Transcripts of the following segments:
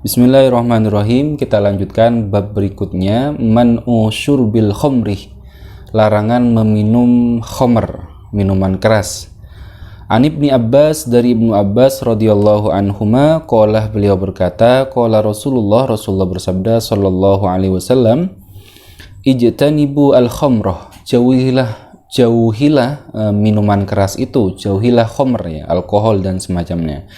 Bismillahirrahmanirrahim. Kita lanjutkan bab berikutnya, man'u syurbil khamri, larangan meminum khamr, minuman keras. An Ibni Abbas, dari Ibnu Abbas radhiyallahu anhuma, qala, beliau berkata, qala Rasulullah bersabda sallallahu alaihi wasallam, ijtanibu al-khamrah, jauhilah minuman keras itu, jauhilah khamr, ya, alkohol dan semacamnya.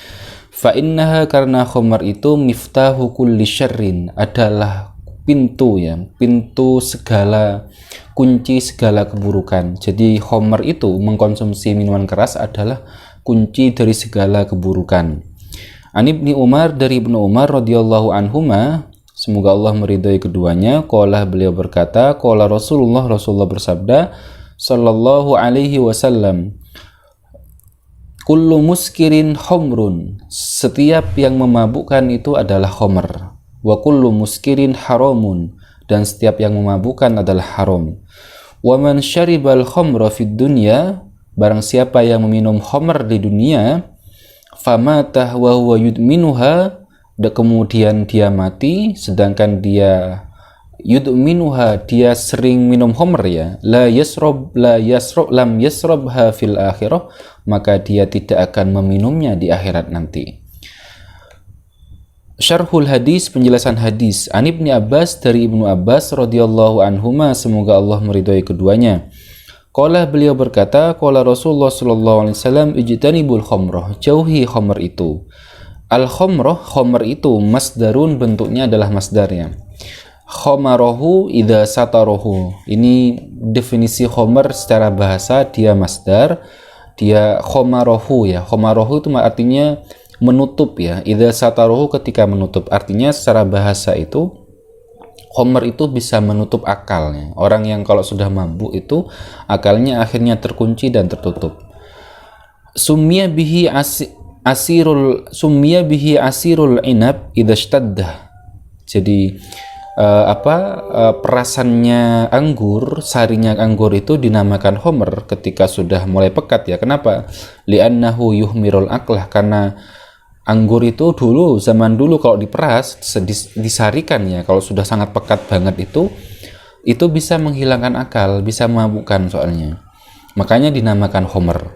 Fa innaha, karena khamr itu miftahu kulli syarrin, adalah pintu, ya, pintu segala, kunci segala keburukan. Jadi khamr itu, mengkonsumsi minuman keras adalah kunci dari segala keburukan. An Ibni Umar, dari Ibnu Umar radhiyallahu anhuma, semoga Allah meridhai keduanya, qala, beliau berkata, qala Rasulullah bersabda sallallahu alaihi wasallam, kullu muskirin khamrun, setiap yang memabukkan itu adalah khamr. Wa kullu muskirin haramun, dan setiap yang memabukkan adalah haram. Wa man syaribal khamra fid dunya, barang siapa yang meminum khamr di dunia, famatah wa huwa yudminuha, dan kemudian dia mati sedangkan dia yudminuha, dia sering minum khamr, ya, lam yasrabha fil akhirah, maka dia tidak akan meminumnya di akhirat nanti. Syarhul hadis, penjelasan hadis. An Ibni Abbas, dari Ibnu Abbas radhiyallahu anhuma, semoga Allah meridhai keduanya. Qala, beliau berkata, qala Rasulullah sallallahu alaihi wasallam, ijtanibul khamrah, jauhi khamr itu. Al khamrah, khamr itu masdarun, bentuknya adalah masdarnya. Khamarahu idza satarahu, ini definisi khamr secara bahasa, dia masdar, dia khamarahu, ya. Khamarahu itu artinya menutup, ya. Idza satarahu, ketika menutup. Artinya secara bahasa itu khamr itu bisa menutup akalnya. Orang yang kalau sudah mabuk itu akalnya akhirnya terkunci dan tertutup. Summiya bihi asirul inab idza ishtadda. Jadi perasannya anggur, sarinya anggur itu dinamakan khamr ketika sudah mulai pekat, ya. Kenapa? Li'annahu yuhmirul aqlah, karena anggur itu zaman dulu kalau diperas, disarikan, ya, kalau sudah sangat pekat banget itu bisa menghilangkan akal, bisa memabukkan soalnya. Makanya dinamakan khamr.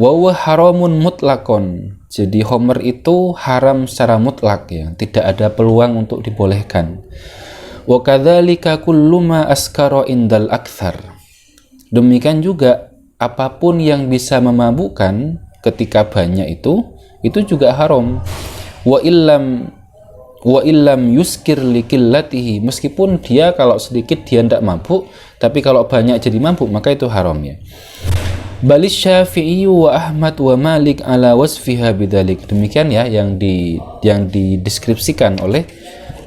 Wa huwa haramun mutlaqon. Jadi khamr itu haram secara mutlak, ya, tidak ada peluang untuk dibolehkan. Wa kadzalika kullu ma askara indal aktsar. Demikian juga apapun yang bisa memabukkan ketika banyak itu juga haram. Wa illam yuskir likillatihi, meskipun dia kalau sedikit dia tidak mabuk, tapi kalau banyak jadi mabuk, maka itu haram, ya. Balis Syafi'i wa Ahmad wa Malik ala wasfiha bidzalik. Demikian, ya, yang dideskripsikan oleh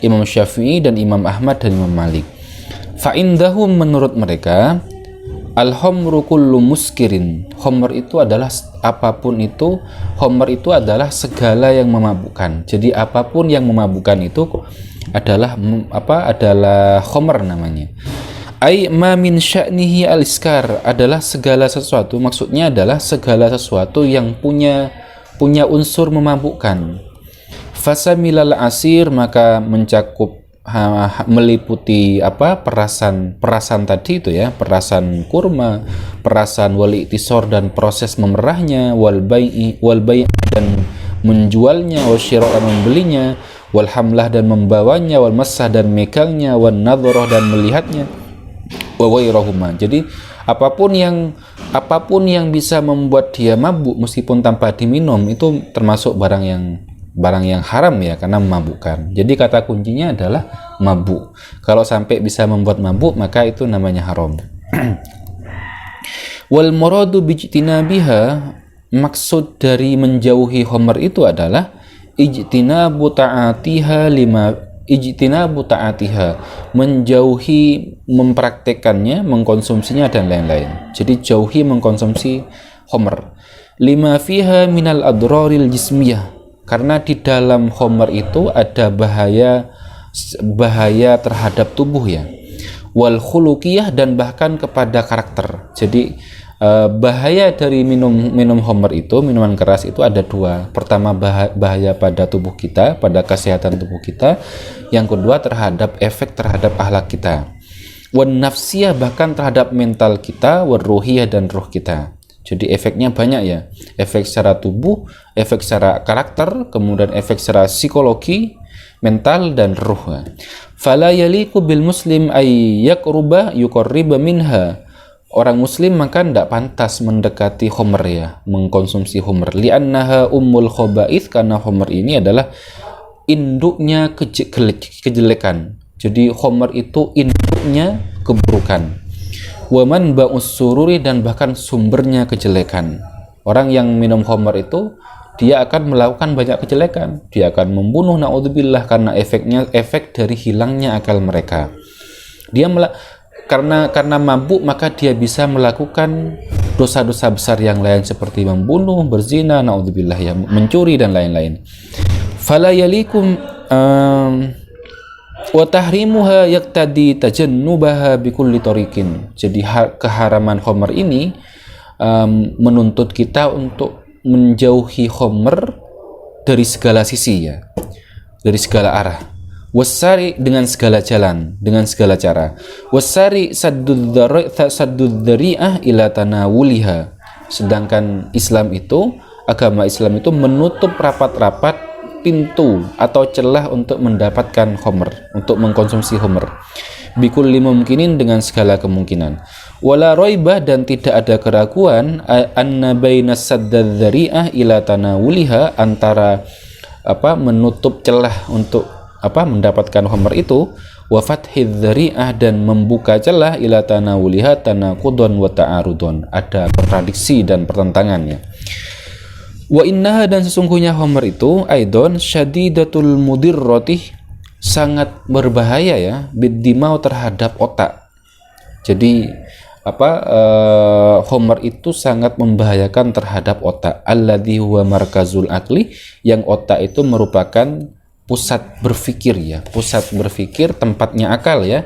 Imam Syafi'i dan Imam Ahmad dan Imam Malik. Fa indahum, menurut mereka, al-khamru kullu muskirin, khamr itu adalah apapun itu, khamr itu adalah segala yang memabukkan. Jadi apapun yang memabukkan itu adalah khamr namanya. Ai ma min sya'nihi al-iskar, adalah segala sesuatu, maksudnya adalah segala sesuatu yang punya unsur memabukkan. Fasamilal asir, maka mencakup meliputi perasan tadi itu, ya, perasan kurma, perasan wal iktisor dan proses memerahnya, wal bai'i dan menjualnya, wal syira' dan membelinya, wal hamlah dan membawanya, wal massah dan megangnya, wan nadharah dan melihatnya, wa ghairahuma. Jadi apapun yang bisa membuat dia mabuk meskipun tanpa diminum itu termasuk barang yang haram, ya, karena memabukkan. Jadi kata kuncinya adalah mabuk. Kalau sampai bisa membuat mabuk, maka itu namanya haram. Wal muradu bijtinabiha, maksud dari menjauhi khamr itu adalah ijtinabu ta'atiha, menjauhi mempraktekannya, mengkonsumsinya dan lain-lain. Jadi jauhi mengkonsumsi khamr. Lima fiha minal adraril jismiyah, karena di dalam khamr itu ada bahaya terhadap tubuh, ya. Wal khuluqiyah, dan bahkan kepada karakter. Jadi Bahaya dari minum khamr itu, minuman keras itu ada dua. Pertama, bahaya pada tubuh kita, pada kesehatan tubuh kita. Yang kedua, terhadap efek terhadap akhlak kita. Wan nafsiyah, bahkan terhadap mental kita, wan ruhiyah, dan ruh kita. Jadi efeknya banyak ya. Efek secara tubuh, efek secara karakter, kemudian efek secara psikologi, mental, dan ruh. Fala yaliqu bil muslim ay yaqruba yuqarriba minha. Orang muslim maka tidak pantas mendekati khamr ya, mengkonsumsi khamr. Li'annaha ummul khaba'ith, karena khamr ini adalah induknya kejelekan. Jadi khamr itu induknya keburukan. Wa man ba'us sururi, dan bahkan sumbernya kejelekan. Orang yang minum khamr itu dia akan melakukan banyak kejelekan. Dia akan membunuh, naudzubillah, karena efek dari hilangnya akal mereka. Dia karena mabuk maka dia bisa melakukan dosa-dosa besar yang lain seperti membunuh, berzina, naudzubillah ya, mencuri dan lain-lain. Fala yalikum wa tahrimuha yaqtadi tajannubaha bikulli tariqin. Jadi keharaman khamr ini menuntut kita untuk menjauhi khamr dari segala sisi ya, dari segala arah. Wasari, dengan segala jalan, dengan segala cara. Wasari saddud dzari'ah ila tanawuliha. Sedangkan agama Islam itu menutup rapat-rapat pintu atau celah untuk mendapatkan khamr, untuk mengkonsumsi khamr. Bikulli mumkinin, dengan segala kemungkinan. Wala raibah, dan tidak ada keraguan, anna baina saddad dzari'ah ila tanawuliha, antara menutup celah untuk mendapatkan khamr itu, wa fathidz dzari'ah, dan membuka celah, ila tanawuliha tanaqudun wa ta'arudun, ada kontradiksi dan pertentangannya. Wa innaha, dan sesungguhnya khamr itu aidon syadidatul mudirratih, sangat berbahaya ya, biddimau, terhadap otak. Jadi khamr itu sangat membahayakan terhadap otak. Alladzi huwa markazul aqli, yang otak itu merupakan pusat berpikir ya, pusat berpikir, tempatnya akal ya.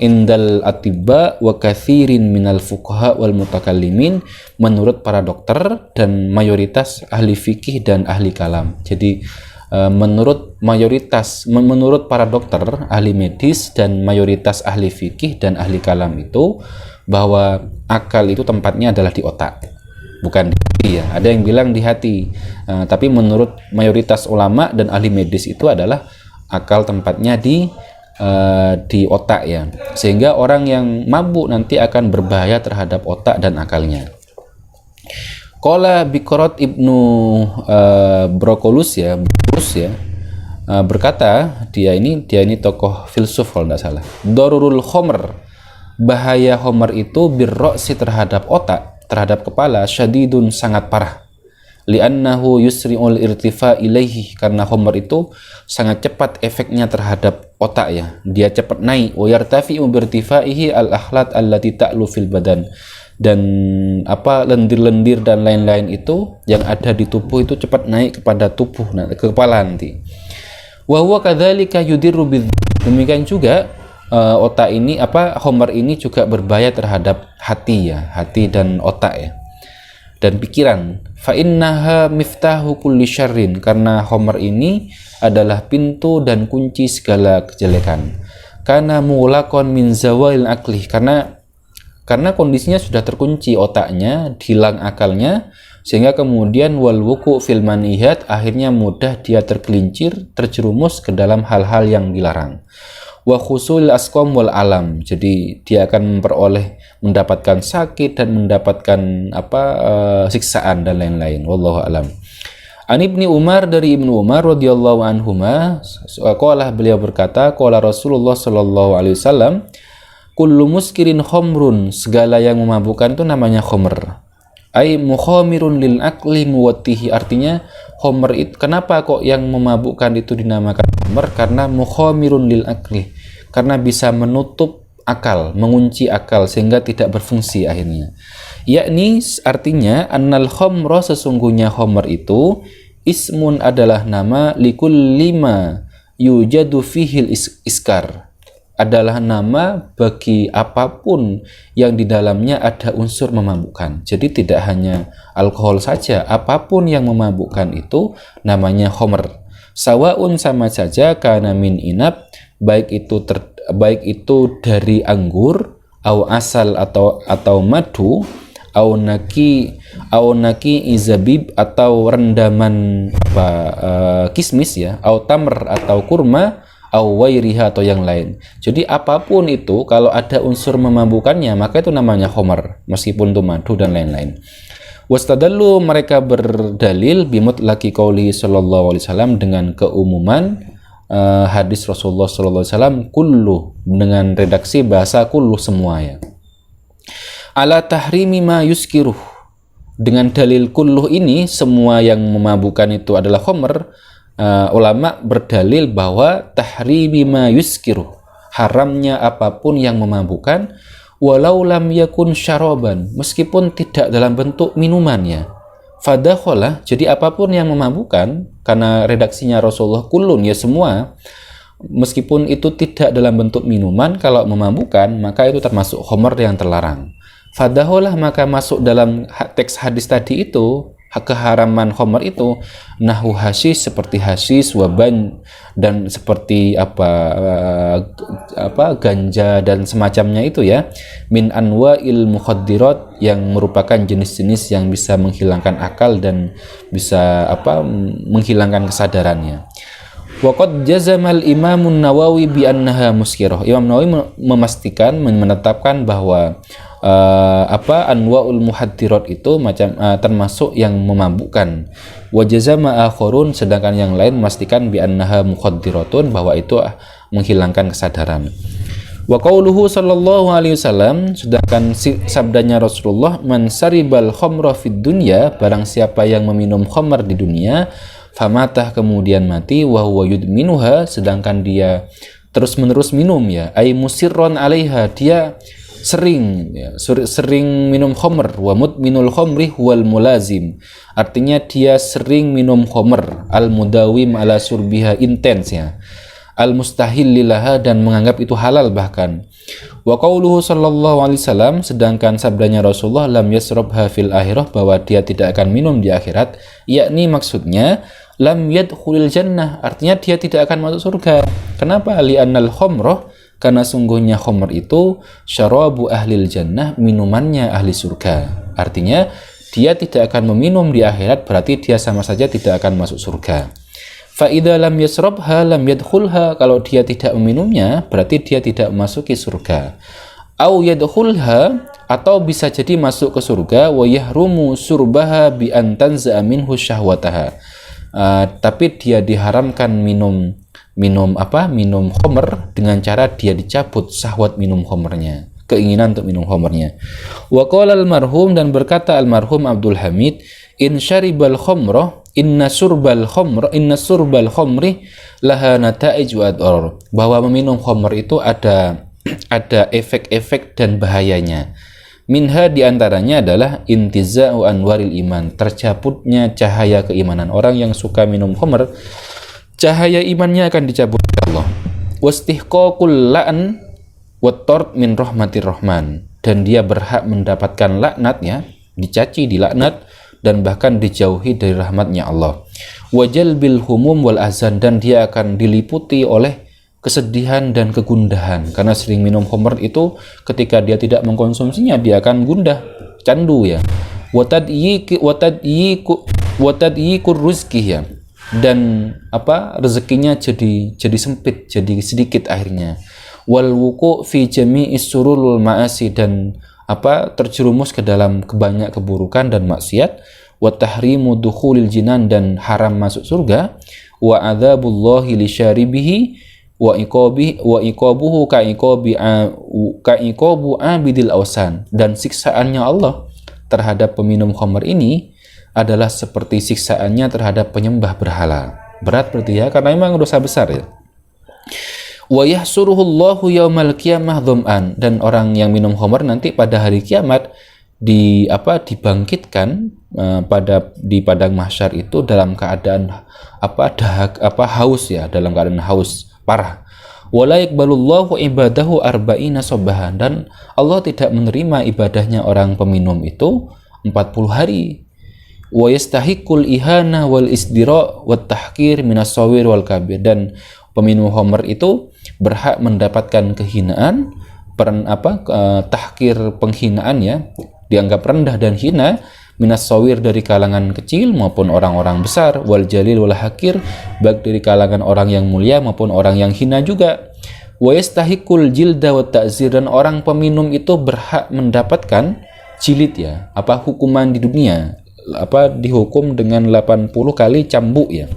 Indal atibba wa katsirin minal fuqaha wal mutakallimin, menurut para dokter dan mayoritas ahli fikih dan ahli kalam. Jadi menurut para dokter, ahli medis, dan mayoritas ahli fikih dan ahli kalam itu, bahwa akal itu tempatnya adalah di otak, bukan di hati ya. Ada yang bilang di hati, tapi menurut mayoritas ulama dan ahli medis itu adalah akal tempatnya di otak ya. Sehingga orang yang mabuk nanti akan berbahaya terhadap otak dan akalnya. Qala Biqrat ibnu Brokolus ya, berkata, dia ini tokoh filsuf kalau tidak salah. Darurul khamr, bahaya khamr itu birro'si, terhadap otak, terhadap kepala, syadidun, sangat parah. Li'annahu yusri'ul irtifa ilaihi, karena khamr itu sangat cepat efeknya terhadap otak ya, dia cepat naik. Wa yartafi'u birtifaihi al-akhlat allati ta'lu fil badan, dan lendir-lendir dan lain-lain itu yang ada di tubuh itu cepat naik kepada tubuh, ke kepala nanti. Wa huwa kadzalika yudirru bidz, demikian juga otak ini khamr ini juga berbahaya terhadap hati ya, hati dan otak ya, dan pikiran. Fa innaha miftahu kulli syarrin, karena khamr ini adalah pintu dan kunci segala kejelekan. Karena mulaqon min zawalil aqli, karena kondisinya sudah terkunci otaknya, hilang akalnya, sehingga kemudian wal wuku fil manihat, akhirnya mudah dia tergelincir, terjerumus ke dalam hal-hal yang dilarang. Wa khusul asqam wal alam, jadi dia akan mendapatkan sakit dan mendapatkan siksaan dan lain-lain. Wallahu alam. An Ibni Umar, dari Ibnu Umar radhiyallahu anhuma, qala, beliau berkata, qala Rasulullah sallallahu alaihi wasallam, kullu muskirin khamrun, segala yang memabukkan itu namanya khamr. Ai mukhamirun lil aqli muwattihi, artinya khamr itu, kenapa kok yang memabukkan itu dinamakan khamr? Karena mukhamirun lil aqli, karena bisa menutup akal, mengunci akal sehingga tidak berfungsi akhirnya. Yakni artinya annal khamra, sesungguhnya khamr itu ismun, adalah nama, likulli ma yujadu fihil iskar, adalah nama bagi apapun yang di dalamnya ada unsur memabukkan. Jadi tidak hanya alkohol saja, apapun yang memabukkan itu namanya khamr. Sawaun, sama saja, kana min inab, baik itu dari anggur, au asal atau madu, au naki izabib atau rendaman kismis ya, au tamr atau kurma, au wairiha atau yang lain. Jadi apapun itu kalau ada unsur memabukkannya maka itu namanya khamar, meskipun itu madu dan lain-lain. Wastadallu, mereka berdalil bimutlaqi qauli sallallahu alaihi wasallam, dengan keumuman hadis Rasulullah sallallahu alaihi wasallam, kullu, dengan redaksi bahasa kullu, semua ya. Ala tahrimi ma yuskiruh, dengan dalil kulluh ini semua yang memabukkan itu adalah khamr. Ulama berdalil bahwa tahrimi ma yuskiruh, haramnya apapun yang memabukkan, walau lam yakun syaraban, meskipun tidak dalam bentuk minuman ya. Fadakholah, jadi apapun yang memabukkan, karena redaksinya Rasulullah kullun ya semua, meskipun itu tidak dalam bentuk minuman, kalau memabukkan maka itu termasuk khamr yang terlarang. Fadakholah, maka masuk dalam teks hadis tadi itu keharaman khamr itu, nahu hasis, seperti hasis, waban, dan seperti ganja dan semacamnya itu ya, min anwa'il mukhaddirat, yang merupakan jenis-jenis yang bisa menghilangkan akal dan bisa menghilangkan kesadarannya. Waqad jazamal Imamun Nawawi bi annaha muskirah. Imam Nawawi memastikan, menetapkan bahwa anwa'ul muhaddirat itu termasuk yang memabukkan. Wa jazama akhirun, sedangkan yang lain memastikan bi annaha mukhaddiratun, bahwa itu menghilangkan kesadaran. Wa qauluhu sallallahu alaihi wasallam, sedangkan sabdanya Rasulullah, man saribal khamra fid dunya, barang siapa yang meminum khamr di dunia, famatah, kemudian mati, wa huwa yudminuha, sedangkan dia terus-menerus minum ya, ay musirron alaiha, dia sering minum khamr, wa mudminul khamri wal mulazim, artinya dia sering minum khamr, al mudawim ala surbiha, intens ya, al mustahil lilaha, dan menganggap itu halal bahkan. Wa qauluhu sallallahu alaihi wasallam, sedangkan sabdanya Rasulullah, lam yasrabha fil akhirah, bahwa dia tidak akan minum di akhirat, yakni maksudnya lam yadkhulil jannah, artinya dia tidak akan masuk surga. Kenapa? Li'annal khamrah, karena sungguhnya khamr itu syarabu ahlil jannah, minumannya ahli surga. Artinya dia tidak akan meminum di akhirat, berarti dia sama saja tidak akan masuk surga. Fa idza lam yasrabha lam yadkhulha, kalau dia tidak meminumnya berarti dia tidak memasuki surga. Au yadkhulha, atau bisa jadi masuk ke surga, wa yahrumu surbaha bi an tanza'a minhu syahwataha, tapi dia diharamkan minum khamr dengan cara dia dicabut syahwat minum khamrnya, keinginan untuk minum khamrnya. Wa qala al-marhum, dan berkata al-marhum Abdul Hamid, in syaribal khamrah inna surbal khamri laha nata'ij wa adrar, bahwa meminum khamr itu ada efek-efek dan bahayanya. Minha, diantaranya adalah intiza'u anwaril iman, tercabutnya cahaya keimanan. Orang yang suka minum khamr, cahaya imannya akan dicabut oleh Allah. Wastihqaqul la'n wattard min rahmatir rahman, dan dia berhak mendapatkan laknat ya, dicaci, dilaknat, dan bahkan dijauhi dari rahmatnya Allah. Wajal bil humum wal azan, dan dia akan diliputi oleh kesedihan dan kegundahan, karena sering minum khamr itu ketika dia tidak mengkonsumsinya dia akan gundah, candu ya. Watadyikur rizqih ya, dan rezekinya jadi sempit, jadi sedikit akhirnya. Wal wuqu' fi jami'is sururul ma'asi, dan terjerumus ke dalam banyak keburukan dan maksiat. Wa tahrimu dukhulil jinan, dan haram masuk surga. Wa adzabullahi lisyaribihi wa iqabuhu ka'iqabu abidil awsan, dan siksaannya Allah terhadap peminum khamr ini adalah seperti siksaannya terhadap penyembah berhala. Berat berarti ya, karena memang dosa besar ya. Wa yahsuruhullahu yaumal qiyamah dham'an, dan orang yang minum khamr nanti pada hari kiamat dibangkitkan di padang mahsyar itu dalam keadaan haus ya, dalam keadaan haus parah. Wala yaqbalullahu ibadahu arba'ina sabahan, dan Allah tidak menerima ibadahnya orang peminum itu 40 hari. Wa yastahiqul ihana wal isdira wat tahqir minas sawir wal kabir, dan peminum khamr itu berhak mendapatkan kehinaan, tahqir, penghinaan ya, dianggap rendah dan hina, minas sawir dari kalangan kecil maupun orang-orang besar, wal jalil wal hakir, baik dari kalangan orang yang mulia maupun orang yang hina juga. Wa yastahiqul jilda wat ta'zir, dan orang peminum itu berhak mendapatkan jilid ya, hukuman di dunia, dihukum dengan 80 kali cambuk ya.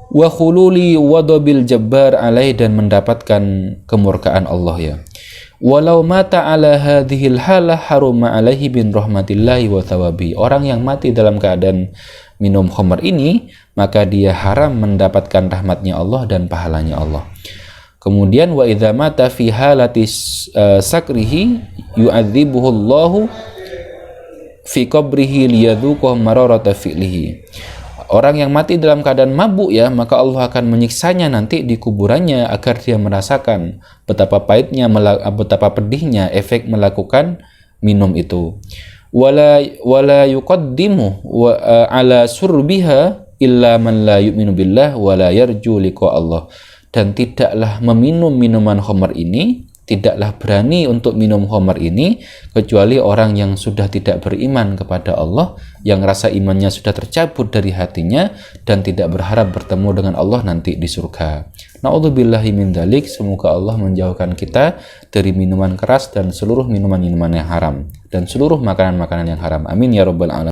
Wa khululi wadabil jabbar alaih, dan mendapatkan kemurkaan Allah ya. Walau mata ala hadhil halah haruma alaihi bin rahmatillahi wa thawabi, orang yang mati dalam keadaan minum khamr ini, maka dia haram mendapatkan rahmatnya Allah dan pahalanya Allah. Kemudian wa idza mata fi halati sakrihi yu'adzibuhu Allahu fi qabrihi liyadhuqa mararata fi'lihi. Orang yang mati dalam keadaan mabuk ya, maka Allah akan menyiksanya nanti di kuburannya agar dia merasakan betapa pahitnya, betapa pedihnya efek melakukan minum itu. Wala yuqaddimu ala surbiha illa man la yu'minu billah wala yarju liqa Allah. Dan tidaklah meminum minuman khamr ini, tidaklah berani untuk minum khamr ini kecuali orang yang sudah tidak beriman kepada Allah, yang rasa imannya sudah tercabut dari hatinya dan tidak berharap bertemu dengan Allah nanti di surga. Na'udzubillahi min dzalik, semoga Allah menjauhkan kita dari minuman keras dan seluruh minuman-minuman yang haram dan seluruh makanan-makanan yang haram. Amin ya rabbal alamin.